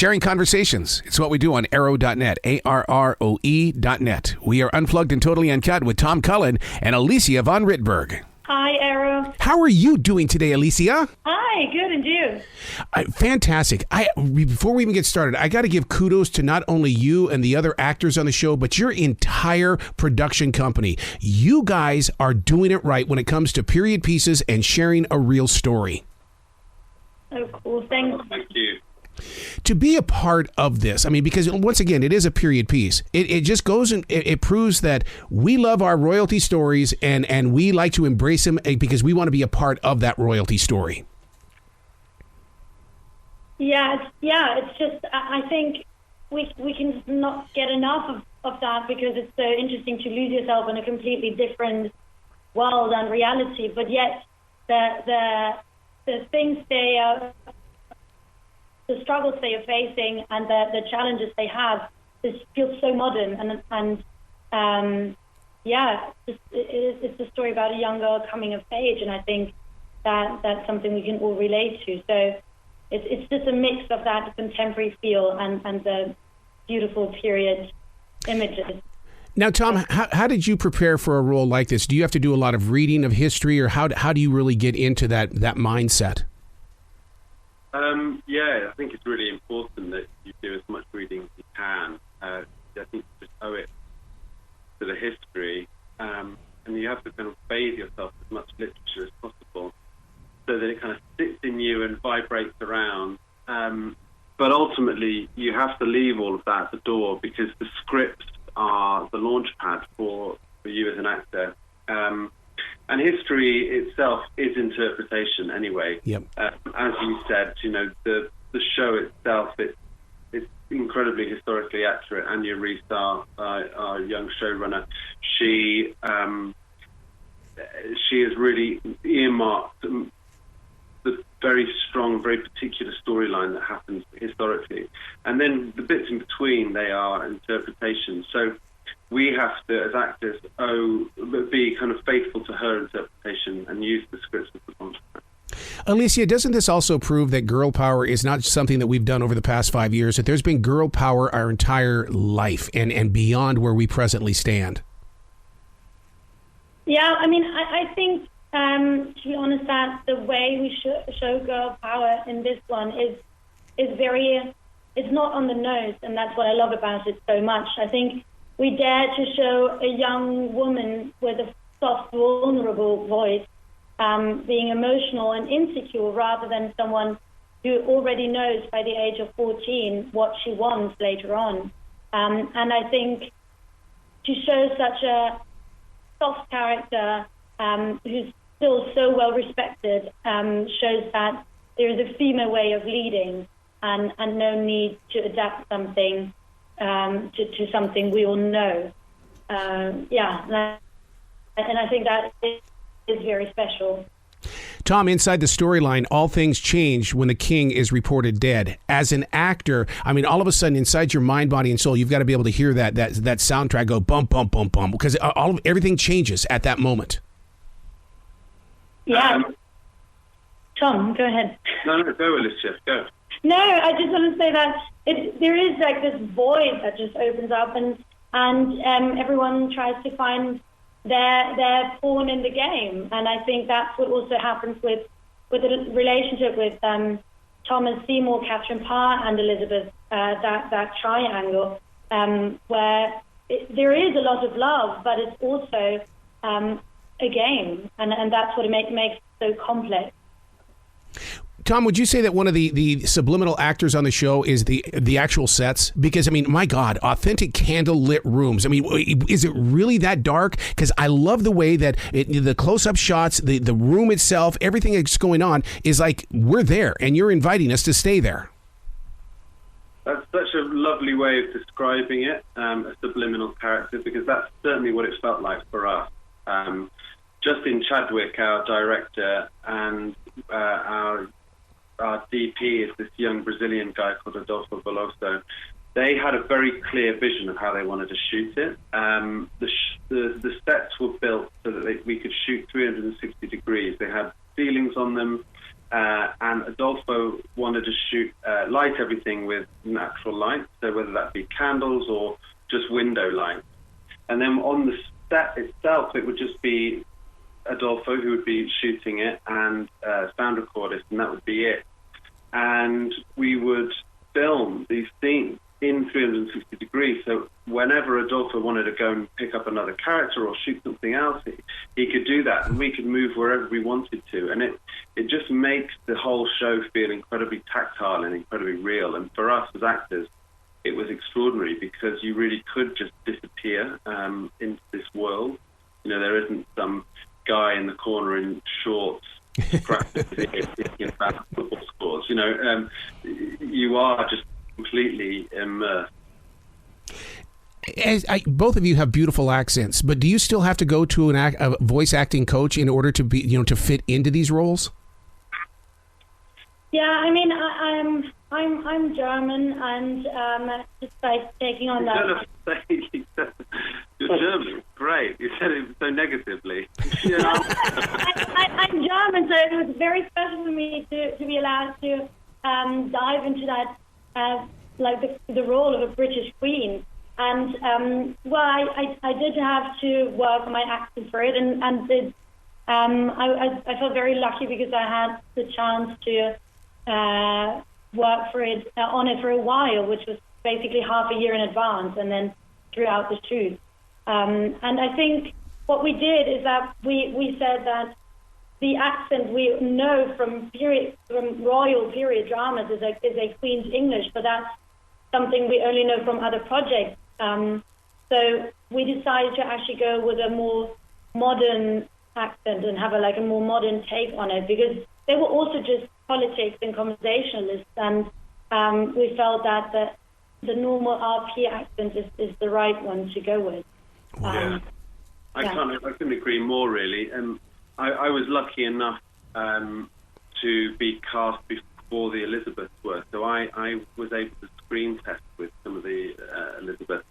Sharing conversations. It's what we do on arrow.net, ARROE.net. We are unplugged and totally uncut with Tom Cullen and Alicia von Rittberg. Hi, Arrow. How are you doing today, Alicia? Hi, good, and you? Fantastic. Before we even get started, I got to give kudos to not only you and the other actors on the show, but your entire production company. You guys are doing it right when it comes to period pieces and sharing a real story. Oh, cool. Thanks. Thank you. To be a part of this, I mean, because once again, it is a period piece. It just goes and it proves that we love our royalty stories and we like to embrace them because we want to be a part of that royalty story. Yeah, it's just, I think we can not get enough of that because it's so interesting to lose yourself in a completely different world and reality, but yet the things the struggles they are facing and the challenges they have just feels so modern it's a story about a young girl coming of age, and I think that's something we can all relate to. So it's just a mix of that contemporary feel and the beautiful period images. Now, Tom, how did you prepare for a role like this? Do you have to do a lot of reading of history, or how do you really get into that mindset? I think it's really important that you do as much reading as you can. I think you just owe it to the history, and you have to kind of bathe yourself with as much literature as possible so that it kind of sits in you and vibrates around. But ultimately, you have to leave all of that at the door because the scripts are the launch pad for you as an actor. And history itself is interpretation anyway. Yep. As you said, the show itself, it's incredibly historically accurate. Anya Reese, our young showrunner, she has really earmarked the very strong, very particular storyline that happens historically. And then the bits in between, they are interpretations. So we have to, as actors, be kind of faithful to her interpretation and use the scripts as the contrast. Alicia, doesn't this also prove that girl power is not something that we've done over the past 5 years, that there's been girl power our entire life and beyond where we presently stand? Yeah, I mean, I think, to be honest, that the way we show girl power in this one is it's not on the nose, and that's what I love about it so much. I think we dare to show a young woman with a soft, vulnerable voice being emotional and insecure rather than someone who already knows by the age of 14 what she wants later on. And I think to show such a soft character who's still so well respected shows that there is a female way of leading and no need to adapt something to something we all know. And I think that is very special. Tom, inside the storyline, all things change when the king is reported dead. As an actor, I mean, all of a sudden, inside your mind, body, and soul, you've got to be able to hear that soundtrack go bump, bump, bump, bump, because everything changes at that moment. Yeah. Tom, go ahead. No, go, Alicia, go. No, I just want to say that there is like this void that just opens up, and everyone tries to find their pawn in the game, and I think that's what also happens with the relationship with Thomas Seymour, Catherine Parr, and Elizabeth. That triangle where there is a lot of love, but it's also a game, and that's what makes it so complex. Tom, would you say that one of the subliminal actors on the show is the actual sets? Because, I mean, my God, authentic candle-lit rooms. I mean, is it really that dark? Because I love the way that the close-up shots, the room itself, everything that's going on is like we're there, and you're inviting us to stay there. That's such a lovely way of describing it, a subliminal character, because that's certainly what it felt like for us. Justin Chadwick, our director, and our DP is this young Brazilian guy called Adolfo Veloso. They had a very clear vision of how they wanted to shoot it. The sets were built so that we could shoot 360 degrees. They had ceilings on them. and Adolfo wanted to shoot, light everything with natural light, so whether that be candles or just window light. And then on the set itself, it would just be Adolfo who would be shooting it and sound recordist, and that would be it. And we would film these scenes in 360 degrees. So whenever Adolfo wanted to go and pick up another character or shoot something else, he could do that, and we could move wherever we wanted to. And it just makes the whole show feel incredibly tactile and incredibly real. And for us as actors, it was extraordinary because you really could just disappear into this world. You know, there isn't some guy in the corner in shorts practicing about football scores. You know, you are just completely immersed. Both of you have beautiful accents, but do you still have to go to a voice acting coach in order to be, to fit into these roles? Yeah, I mean, I'm German, and just by taking on that. You're German, great. You said it so negatively. I'm German, so it was very special for me to be allowed to dive into that, like the role of a British queen. And I did have to work on my accent for it, and I felt very lucky because I had the chance to work for it on it for a while, which was basically half a year in advance, and then throughout the shoot. And I think what we did is that we said that the accent we know from royal period dramas is a Queen's English, but that's something we only know from other projects. So we decided to actually go with a more modern accent and have a more modern take on it, because they were also just politics and conversationalists, and we felt that the normal RP accent is the right one to go with. I couldn't agree more, really. I was lucky enough to be cast before the Elizabeths were, so I was able to screen test with some of the Elizabeths,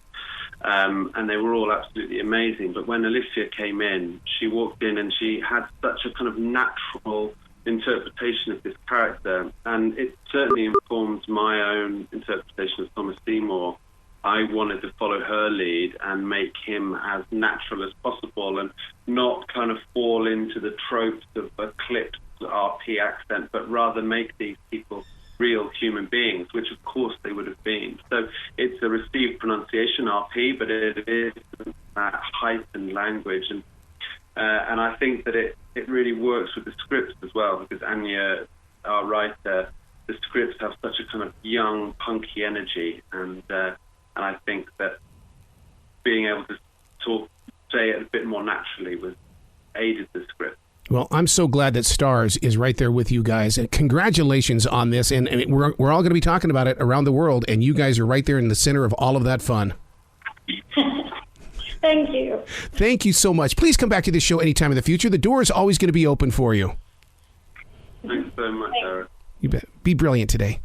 and they were all absolutely amazing. But when Alicia came in, she walked in and she had such a kind of natural interpretation of this character, and it certainly informed my own interpretation of Thomas Seymour. I wanted to follow her lead and make him as natural as possible and not kind of fall into the tropes of a clipped RP accent, but rather make these people real human beings, which of course they would have been. So it's a received pronunciation, RP, but it is that heightened language. And I think that it really works with the scripts as well, because Anya, our writer, the scripts have such a kind of young, punky energy, and I think that being able to say it a bit more naturally aided the script. Well, I'm so glad that STARZ is right there with you guys. And congratulations on this. And we're all going to be talking about it around the world, and you guys are right there in the center of all of that fun. Thank you. Thank you so much. Please come back to this show anytime in the future. The door is always going to be open for you. Thanks so much, Eric. You bet. Be brilliant today.